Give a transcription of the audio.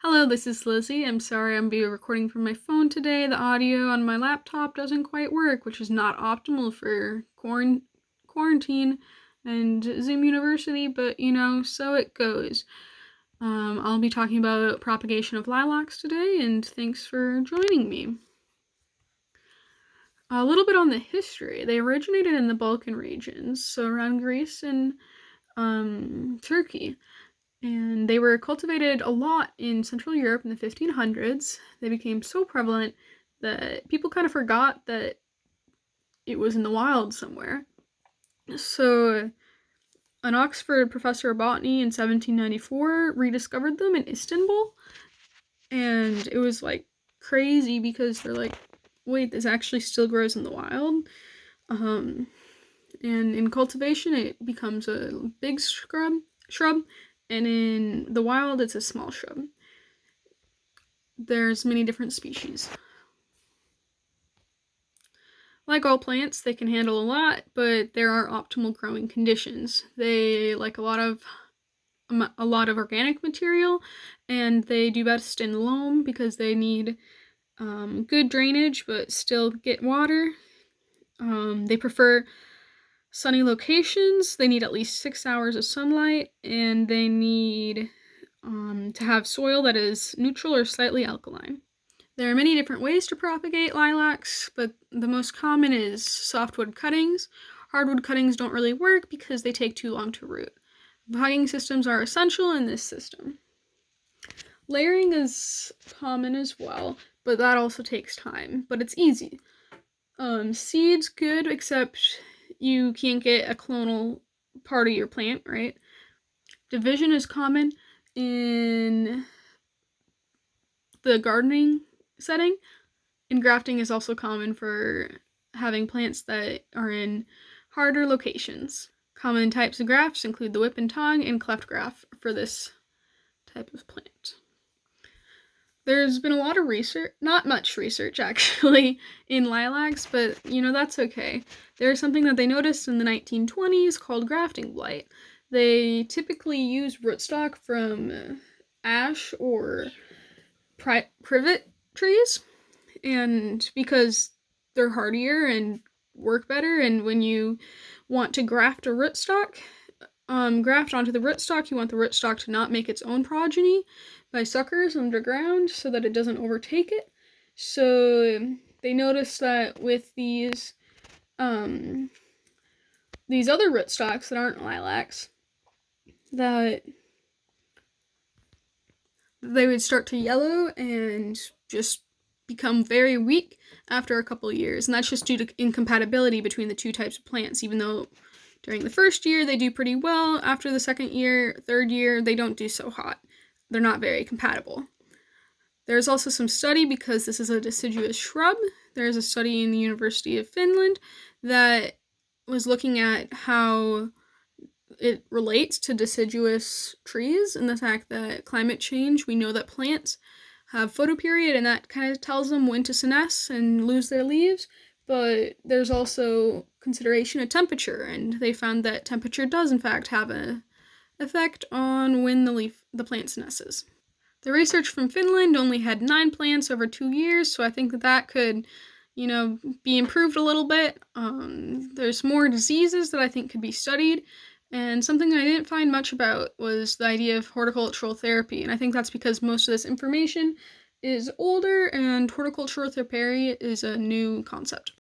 Hello, this is Lizzie. I'm sorry I'm being recording from my phone today. The audio on my laptop doesn't quite work, which is not optimal for quarantine and Zoom University, but so it goes. I'll be talking about Propagation of Lilacs today, and thanks for joining me. A little bit on the history. They originated in the Balkan regions, so around Greece and Turkey. And they were cultivated a lot in Central Europe in the 1500s. They became so prevalent that people kind of forgot that it was in the wild somewhere. So, an Oxford professor of botany in 1794 rediscovered them in Istanbul, and it was like crazy because they're like, wait, this actually still grows in the wild. And in cultivation, it becomes a big shrub, and in the wild, it's a small shrub. There's many different species. Like all plants, they can handle a lot, but there are optimal growing conditions. They like a lot of organic material, and they do best in loam because they need good drainage but still get water. They prefer sunny locations. They need at least 6 hours of sunlight, and they need to have soil that is neutral or slightly alkaline. There are many different ways to propagate lilacs, but the most common is softwood cuttings. Hardwood cuttings don't really work because they take too long to root. Hugging systems are essential in this system. Layering is common as well, but that also takes time, but it's easy. Seeds good, except you can't get a clonal part of your plant, right? Division is common in the gardening setting, and grafting is also common for having plants that are in harder locations. Common types of grafts include the whip and tongue and cleft graft for this type of plant. There's been a lot of research, not much research actually, in lilacs, but that's okay. There's something that they noticed in the 1920s called grafting blight. They typically use rootstock from ash or privet trees, and because they're hardier and work better, and when you want to graft a rootstock, graft onto the rootstock, you want the rootstock to not make its own progeny by suckers underground so that it doesn't overtake it. So they noticed that with these other rootstocks that aren't lilacs, that they would start to yellow and just become very weak after a couple of years. And that's just due to incompatibility between the two types of plants. Even though during the first year they do pretty well, after the second year, third year, they don't do so hot. They're not very compatible. There's also some study, because this is a deciduous shrub, there's a study in the University of Finland that was looking at how it relates to deciduous trees and the fact that climate change, we know that plants have photoperiod, and that kind of tells them when to senesce and lose their leaves, but there's also consideration of temperature, and they found that temperature does in fact have an effect on when the plant senesces. The research from Finland only had 9 plants over 2 years, so I think that could be improved a little bit. There's more diseases that I think could be studied, and something I didn't find much about was the idea of horticultural therapy, and I think that's because most of this information is older and horticultural therapy is a new concept.